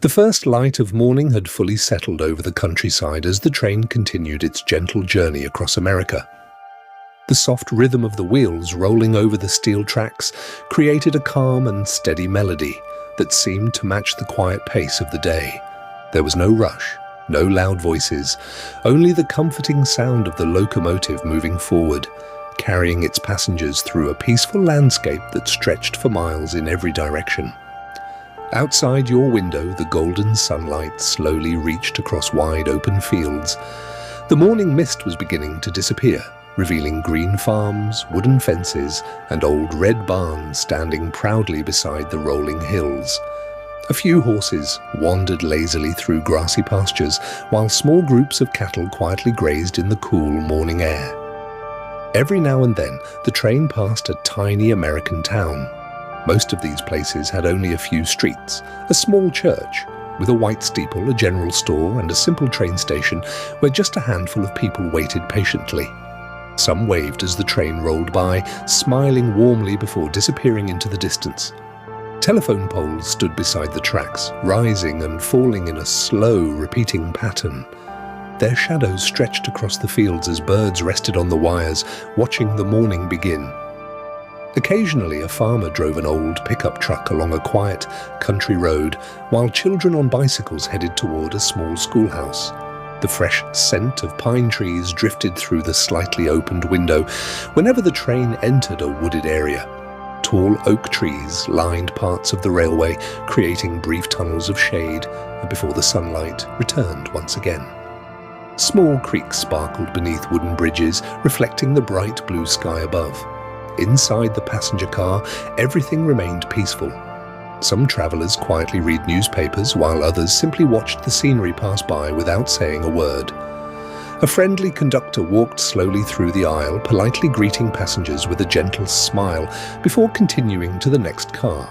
The first light of morning had fully settled over the countryside as the train continued its gentle journey across America. The soft rhythm of the wheels rolling over the steel tracks created a calm and steady melody that seemed to match the quiet pace of the day. There was no rush, no loud voices, only the comforting sound of the locomotive moving forward, carrying its passengers through a peaceful landscape that stretched for miles in every direction. Outside your window, the golden sunlight slowly reached across wide open fields. The morning mist was beginning to disappear, revealing green farms, wooden fences, and old red barns standing proudly beside the rolling hills. A few horses wandered lazily through grassy pastures, while small groups of cattle quietly grazed in the cool morning air. Every now and then, the train passed a tiny American town. Most of these places had only a few streets, a small church, with a white steeple, a general store, and a simple train station where just a handful of people waited patiently. Some waved as the train rolled by, smiling warmly before disappearing into the distance. Telephone poles stood beside the tracks, rising and falling in a slow, repeating pattern. Their shadows stretched across the fields as birds rested on the wires, watching the morning begin. Occasionally, a farmer drove an old pickup truck along a quiet country road, while children on bicycles headed toward a small schoolhouse. The fresh scent of pine trees drifted through the slightly opened window whenever the train entered a wooded area. Tall oak trees lined parts of the railway, creating brief tunnels of shade before the sunlight returned once again. Small creeks sparkled beneath wooden bridges, reflecting the bright blue sky above. Inside the passenger car, everything remained peaceful. Some travelers quietly read newspapers, while others simply watched the scenery pass by without saying a word. A friendly conductor walked slowly through the aisle, politely greeting passengers with a gentle smile before continuing to the next car.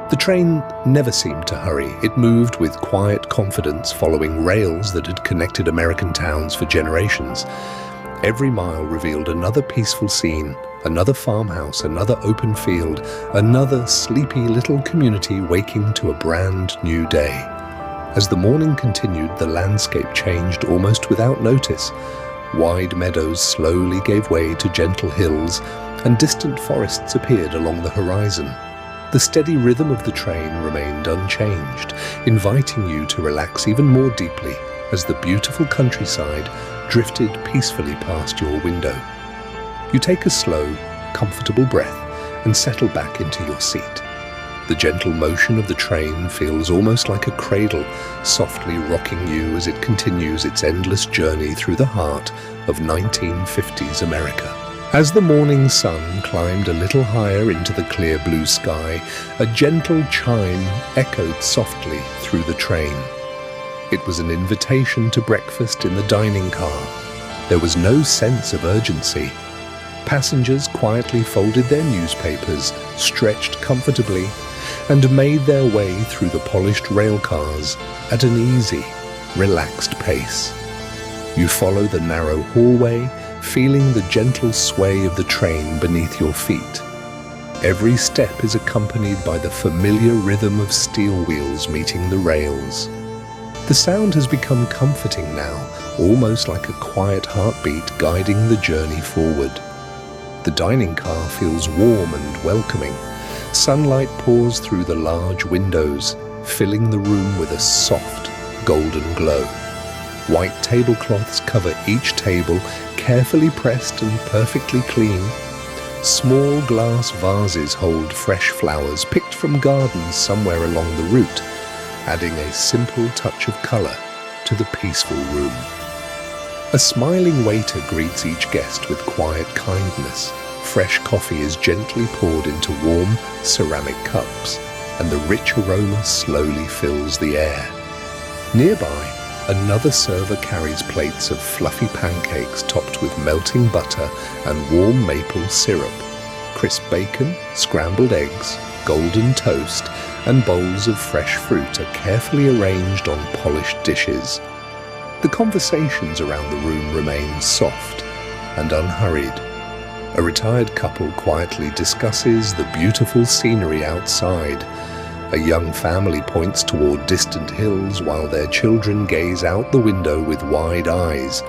The train never seemed to hurry. It moved with quiet confidence, following rails that had connected American towns for generations. Every mile revealed another peaceful scene, another farmhouse, another open field, another sleepy little community waking to a brand new day. As the morning continued, the landscape changed almost without notice. Wide meadows slowly gave way to gentle hills, and distant forests appeared along the horizon. The steady rhythm of the train remained unchanged, inviting you to relax even more deeply as the beautiful countryside drifted peacefully past your window. You take a slow, comfortable breath and settle back into your seat. The gentle motion of the train feels almost like a cradle, softly rocking you as it continues its endless journey through the heart of 1950s America. As the morning sun climbed a little higher into the clear blue sky, a gentle chime echoed softly through the train. It was an invitation to breakfast in the dining car. There was no sense of urgency. Passengers quietly folded their newspapers, stretched comfortably, and made their way through the polished rail cars at an easy, relaxed pace. You follow the narrow hallway, feeling the gentle sway of the train beneath your feet. Every step is accompanied by the familiar rhythm of steel wheels meeting the rails. The sound has become comforting now, almost like a quiet heartbeat guiding the journey forward. The dining car feels warm and welcoming. Sunlight pours through the large windows, filling the room with a soft, golden glow. White tablecloths cover each table, carefully pressed and perfectly clean. Small glass vases hold fresh flowers picked from gardens somewhere along the route, adding a simple touch of color to the peaceful room. A smiling waiter greets each guest with quiet kindness. Fresh coffee is gently poured into warm ceramic cups, and the rich aroma slowly fills the air. Nearby, another server carries plates of fluffy pancakes topped with melting butter and warm maple syrup, crisp bacon, scrambled eggs, golden toast, and bowls of fresh fruit are carefully arranged on polished dishes. The conversations around the room remain soft and unhurried. A retired couple quietly discusses the beautiful scenery outside, A young family points toward distant hills while their children gaze out the window with wide eyes.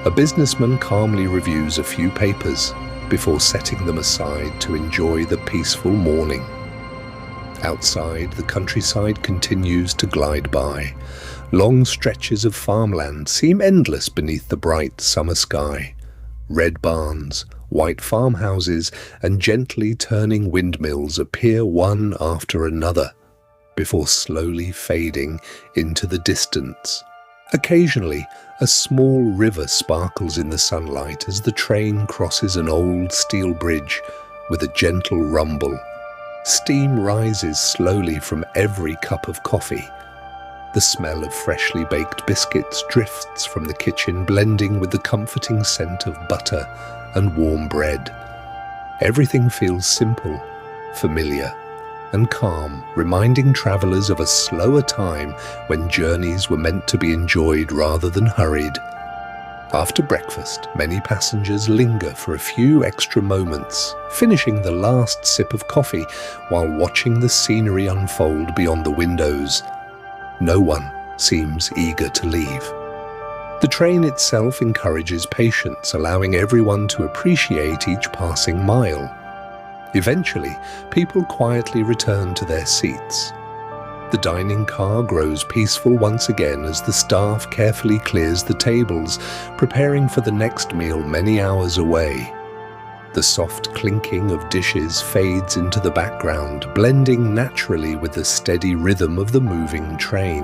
A businessman calmly reviews a few papers before setting them aside to enjoy the peaceful morning. Outside, the countryside continues to glide by. Long stretches of farmland seem endless beneath the bright summer sky. Red barns, white farmhouses, and gently turning windmills appear one after another, before slowly fading into the distance. Occasionally, a small river sparkles in the sunlight as the train crosses an old steel bridge with a gentle rumble. Steam rises slowly from every cup of coffee. The smell of freshly baked biscuits drifts from the kitchen, blending with the comforting scent of butter and warm bread. Everything feels simple, familiar, and calm, reminding travelers of a slower time when journeys were meant to be enjoyed rather than hurried. After breakfast, many passengers linger for a few extra moments, finishing the last sip of coffee while watching the scenery unfold beyond the windows. No one seems eager to leave. The train itself encourages patience, allowing everyone to appreciate each passing mile. Eventually, people quietly return to their seats. The dining car grows peaceful once again as the staff carefully clears the tables, preparing for the next meal many hours away. The soft clinking of dishes fades into the background, blending naturally with the steady rhythm of the moving train.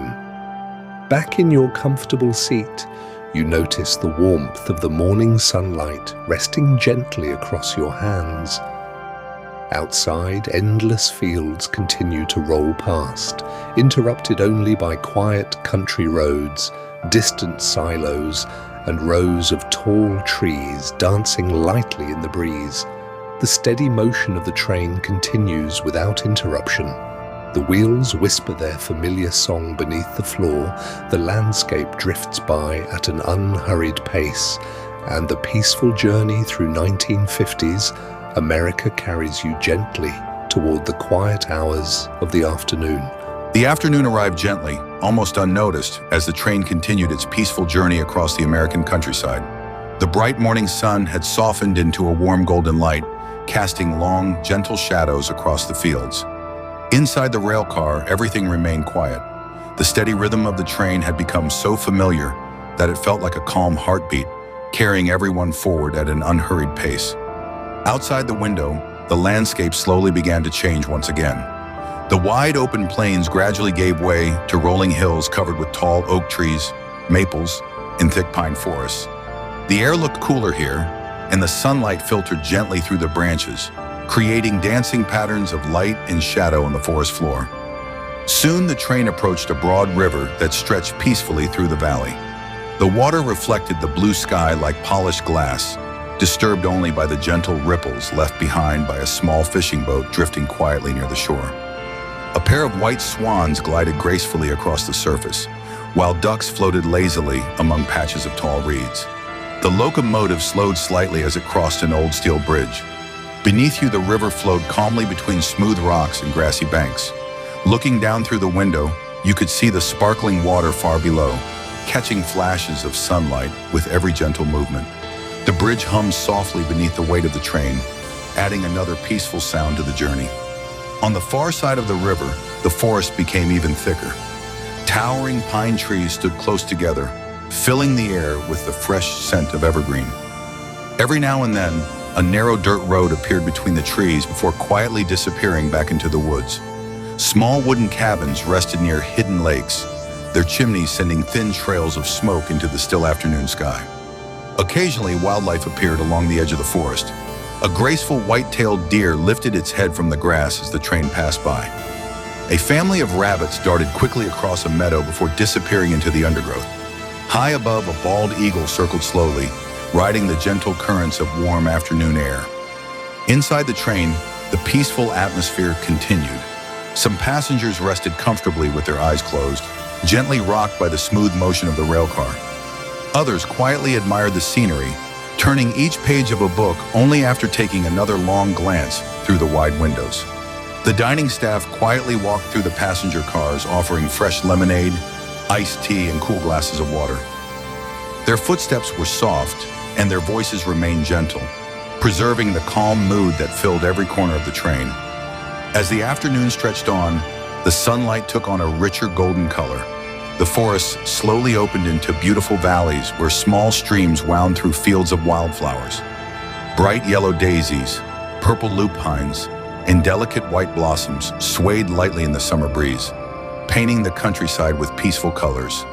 Back in your comfortable seat, you notice the warmth of the morning sunlight resting gently across your hands. Outside, endless fields continue to roll past, interrupted only by quiet country roads, distant silos, and rows of tall trees dancing lightly in the breeze. The steady motion of the train continues without interruption. The wheels whisper their familiar song beneath the floor, the landscape drifts by at an unhurried pace, and the peaceful journey through 1950s America carries you gently toward the quiet hours of the afternoon. The afternoon arrived gently, almost unnoticed, as the train continued its peaceful journey across the American countryside. The bright morning sun had softened into a warm golden light, casting long, gentle shadows across the fields. Inside the rail car, everything remained quiet. The steady rhythm of the train had become so familiar that it felt like a calm heartbeat, carrying everyone forward at an unhurried pace. Outside the window, the landscape slowly began to change once again. The wide open plains gradually gave way to rolling hills covered with tall oak trees, maples, and thick pine forests. The air looked cooler here, and the sunlight filtered gently through the branches, creating dancing patterns of light and shadow on the forest floor. Soon the train approached a broad river that stretched peacefully through the valley. The water reflected the blue sky like polished glass, disturbed only by the gentle ripples left behind by a small fishing boat drifting quietly near the shore. A pair of white swans glided gracefully across the surface, while ducks floated lazily among patches of tall reeds. The locomotive slowed slightly as it crossed an old steel bridge. Beneath you, the river flowed calmly between smooth rocks and grassy banks. Looking down through the window, you could see the sparkling water far below, catching flashes of sunlight with every gentle movement. The bridge hummed softly beneath the weight of the train, adding another peaceful sound to the journey. On the far side of the river, the forest became even thicker. Towering pine trees stood close together, filling the air with the fresh scent of evergreen. Every now and then, a narrow dirt road appeared between the trees before quietly disappearing back into the woods. Small wooden cabins rested near hidden lakes, their chimneys sending thin trails of smoke into the still afternoon sky. Occasionally, wildlife appeared along the edge of the forest. A graceful white-tailed deer lifted its head from the grass as the train passed by. A family of rabbits darted quickly across a meadow before disappearing into the undergrowth. High above, a bald eagle circled slowly, riding the gentle currents of warm afternoon air. Inside the train, the peaceful atmosphere continued. Some passengers rested comfortably with their eyes closed, gently rocked by the smooth motion of the rail car. Others quietly admired the scenery, turning each page of a book only after taking another long glance through the wide windows. The The dining staff quietly walked through the passenger cars, offering fresh lemonade, iced tea, and cool glasses of water. Their footsteps were soft, and their voices remained gentle, preserving the calm mood that filled every corner of the train. As the afternoon stretched on, the sunlight took on a richer golden color. The forests slowly opened into beautiful valleys where small streams wound through fields of wildflowers. Bright yellow daisies, purple lupines, and delicate white blossoms swayed lightly in the summer breeze, painting the countryside with peaceful colors.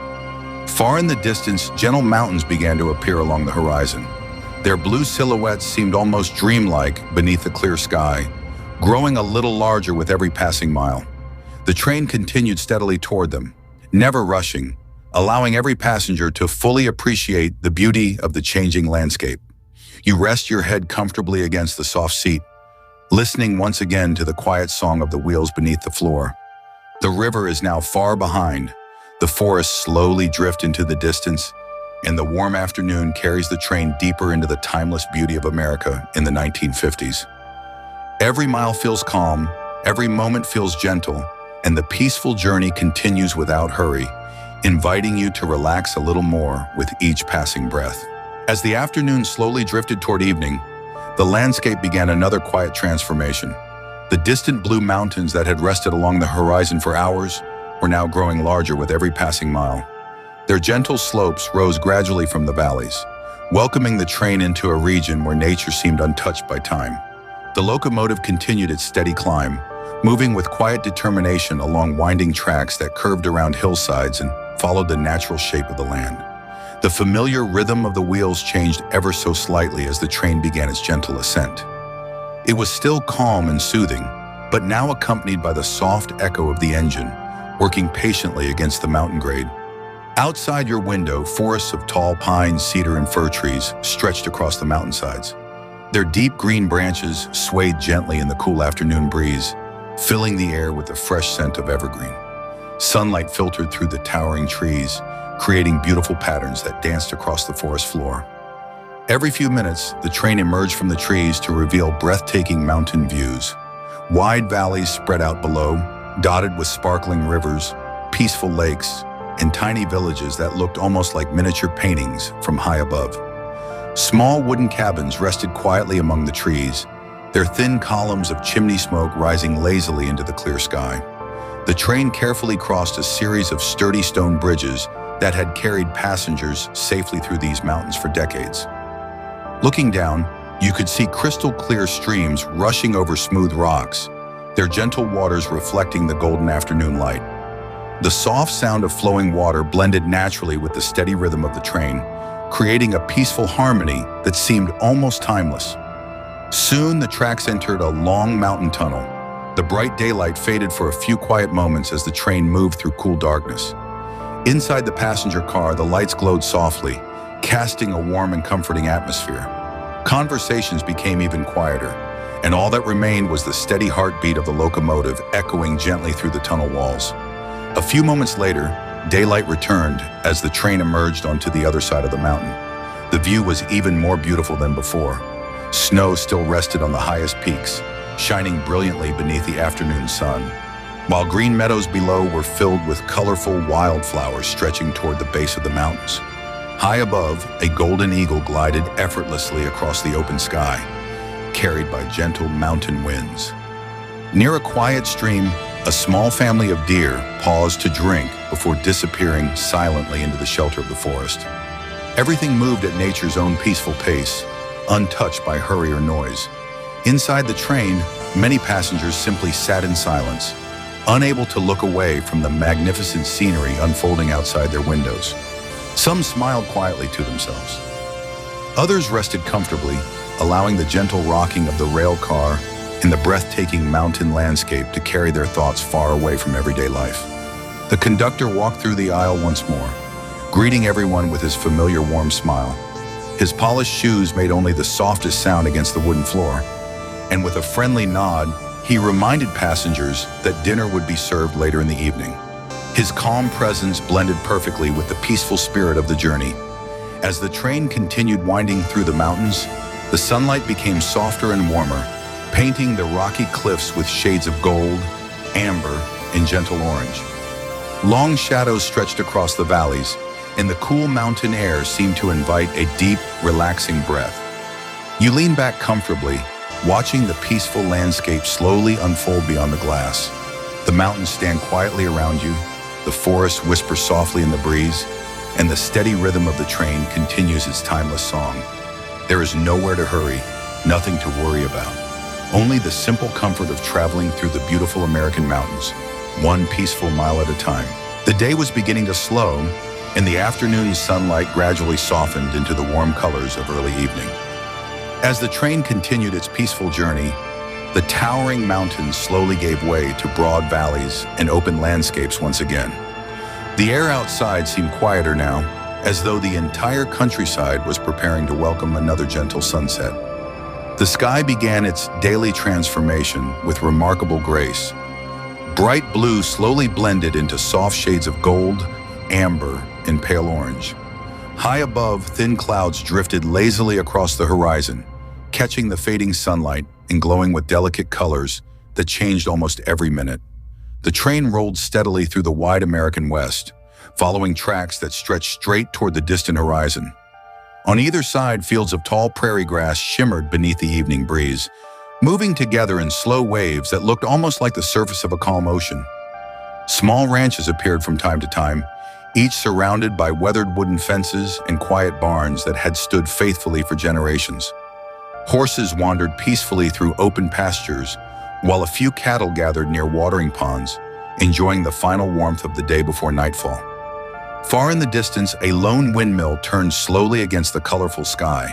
Far in the distance, gentle mountains began to appear along the horizon. Their blue silhouettes seemed almost dreamlike beneath the clear sky, growing a little larger with every passing mile. The train continued steadily toward them, never rushing, allowing every passenger to fully appreciate the beauty of the changing landscape. You rest your head comfortably against the soft seat, listening once again to the quiet song of the wheels beneath the floor. The river is now far behind. The forests slowly drift into the distance, and the warm afternoon carries the train deeper into the timeless beauty of America in the 1950s. Every mile feels calm, every moment feels gentle, and the peaceful journey continues without hurry, inviting you to relax a little more with each passing breath. As the afternoon slowly drifted toward evening, the landscape began another quiet transformation. The distant blue mountains that had rested along the horizon for hours were now growing larger with every passing mile. Their gentle slopes rose gradually from the valleys, welcoming the train into a region where nature seemed untouched by time. The locomotive continued its steady climb, moving with quiet determination along winding tracks that curved around hillsides and followed the natural shape of the land. The familiar rhythm of the wheels changed ever so slightly as the train began its gentle ascent. It was still calm and soothing, but now accompanied by the soft echo of the engine, working patiently against the mountain grade. Outside your window, forests of tall pines, cedar, and fir trees stretched across the mountainsides. Their deep green branches swayed gently in the cool afternoon breeze, filling the air with the fresh scent of evergreen. Sunlight filtered through the towering trees, creating beautiful patterns that danced across the forest floor. Every few minutes, the train emerged from the trees to reveal breathtaking mountain views. Wide valleys spread out below, dotted with sparkling rivers, peaceful lakes, and tiny villages that looked almost like miniature paintings from high above. Small wooden cabins rested quietly among the trees, their thin columns of chimney smoke rising lazily into the clear sky. The train carefully crossed a series of sturdy stone bridges that had carried passengers safely through these mountains for decades. Looking down, you could see crystal clear streams rushing over smooth rocks, their gentle waters reflecting the golden afternoon light. The soft sound of flowing water blended naturally with the steady rhythm of the train, creating a peaceful harmony that seemed almost timeless. Soon the tracks entered a long mountain tunnel. The bright daylight faded for a few quiet moments as the train moved through cool darkness. Inside the passenger car, the lights glowed softly, casting a warm and comforting atmosphere. Conversations became even quieter, and all that remained was the steady heartbeat of the locomotive echoing gently through the tunnel walls. A few moments later, daylight returned as the train emerged onto the other side of the mountain. The view was even more beautiful than before. Snow still rested on the highest peaks, shining brilliantly beneath the afternoon sun, while green meadows below were filled with colorful wildflowers stretching toward the base of the mountains. High above, a golden eagle glided effortlessly across the open sky, carried by gentle mountain winds. Near a quiet stream, a small family of deer paused to drink before disappearing silently into the shelter of the forest. Everything moved at nature's own peaceful pace, untouched by hurry or noise. Inside the train, many passengers simply sat in silence, unable to look away from the magnificent scenery unfolding outside their windows. Some smiled quietly to themselves. Others rested comfortably, allowing the gentle rocking of the rail car and the breathtaking mountain landscape to carry their thoughts far away from everyday life. The conductor walked through the aisle once more, greeting everyone with his familiar warm smile. His polished shoes made only the softest sound against the wooden floor, and with a friendly nod, he reminded passengers that dinner would be served later in the evening. His calm presence blended perfectly with the peaceful spirit of the journey. As the train continued winding through the mountains, the sunlight became softer and warmer, painting the rocky cliffs with shades of gold, amber, and gentle orange. Long shadows stretched across the valleys, and the cool mountain air seemed to invite a deep, relaxing breath. You lean back comfortably, watching the peaceful landscape slowly unfold beyond the glass. The mountains stand quietly around you, the forest whispers softly in the breeze, and the steady rhythm of the train continues its timeless song. There is nowhere to hurry, nothing to worry about. Only the simple comfort of traveling through the beautiful American mountains, one peaceful mile at a time. The day was beginning to slow, and the afternoon sunlight gradually softened into the warm colors of early evening. As the train continued its peaceful journey, the towering mountains slowly gave way to broad valleys and open landscapes once again. The air outside seemed quieter now, as though the entire countryside was preparing to welcome another gentle sunset. The sky began its daily transformation with remarkable grace. Bright blue slowly blended into soft shades of gold, amber, and pale orange. High above, thin clouds drifted lazily across the horizon, catching the fading sunlight and glowing with delicate colors that changed almost every minute. The train rolled steadily through the wide American West, following tracks that stretched straight toward the distant horizon. On either side, fields of tall prairie grass shimmered beneath the evening breeze, moving together in slow waves that looked almost like the surface of a calm ocean. Small ranches appeared from time to time, each surrounded by weathered wooden fences and quiet barns that had stood faithfully for generations. Horses wandered peacefully through open pastures, while a few cattle gathered near watering ponds, enjoying the final warmth of the day before nightfall. Far in the distance, a lone windmill turned slowly against the colorful sky.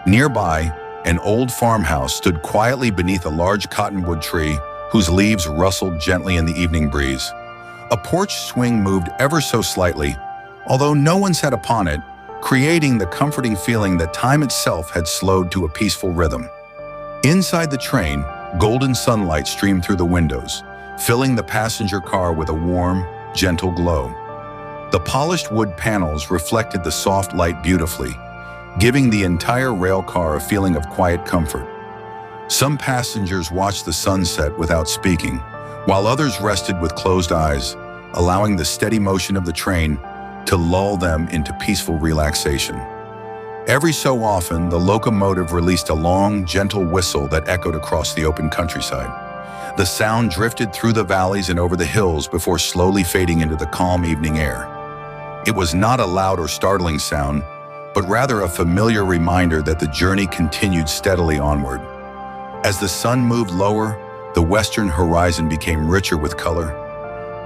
Nearby, an old farmhouse stood quietly beneath a large cottonwood tree whose leaves rustled gently in the evening breeze. A porch swing moved ever so slightly, although no one sat upon it, creating the comforting feeling that time itself had slowed to a peaceful rhythm. Inside the train, golden sunlight streamed through the windows, filling the passenger car with a warm, gentle glow. The polished wood panels reflected the soft light beautifully, giving the entire rail car a feeling of quiet comfort. Some passengers watched the sunset without speaking, while others rested with closed eyes, allowing the steady motion of the train to lull them into peaceful relaxation. Every so often, the locomotive released a long, gentle whistle that echoed across the open countryside. The sound drifted through the valleys and over the hills before slowly fading into the calm evening air. It was not a loud or startling sound, but rather a familiar reminder that the journey continued steadily onward. As the sun moved lower, the western horizon became richer with color.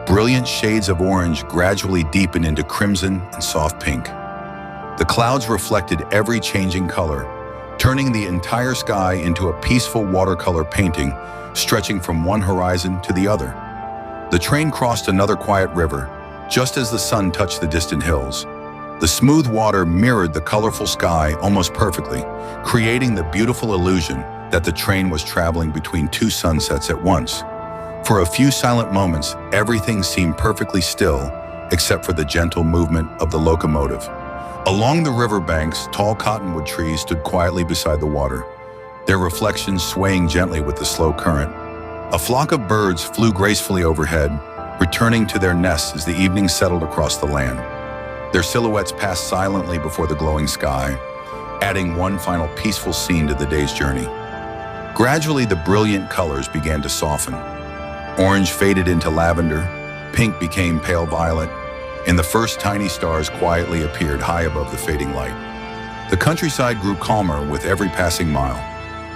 Brilliant shades of orange gradually deepened into crimson and soft pink. The clouds reflected every changing color, turning the entire sky into a peaceful watercolor painting stretching from one horizon to the other. The train crossed another quiet river, just as the sun touched the distant hills. The smooth water mirrored the colorful sky almost perfectly, creating the beautiful illusion that the train was traveling between two sunsets at once. For a few silent moments, everything seemed perfectly still, except for the gentle movement of the locomotive. Along the riverbanks, tall cottonwood trees stood quietly beside the water, their reflections swaying gently with the slow current. A flock of birds flew gracefully overhead, returning to their nests as the evening settled across the land. Their silhouettes passed silently before the glowing sky, adding one final peaceful scene to the day's journey. Gradually, the brilliant colors began to soften. Orange faded into lavender, pink became pale violet, and the first tiny stars quietly appeared high above the fading light. The countryside grew calmer with every passing mile.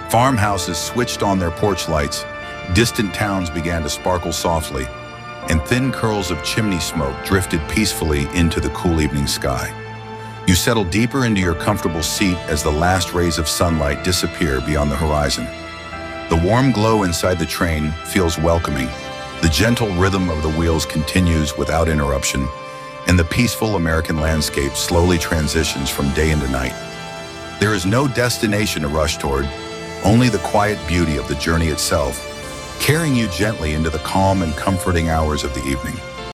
Farmhouses switched on their porch lights, distant towns began to sparkle softly, and thin curls of chimney smoke drifted peacefully into the cool evening sky. You settled deeper into your comfortable seat as the last rays of sunlight disappear beyond the horizon. The warm glow inside the train feels welcoming. The gentle rhythm of the wheels continues without interruption, and the peaceful American landscape slowly transitions from day into night. There is no destination to rush toward, only the quiet beauty of the journey itself, carrying you gently into the calm and comforting hours of the evening.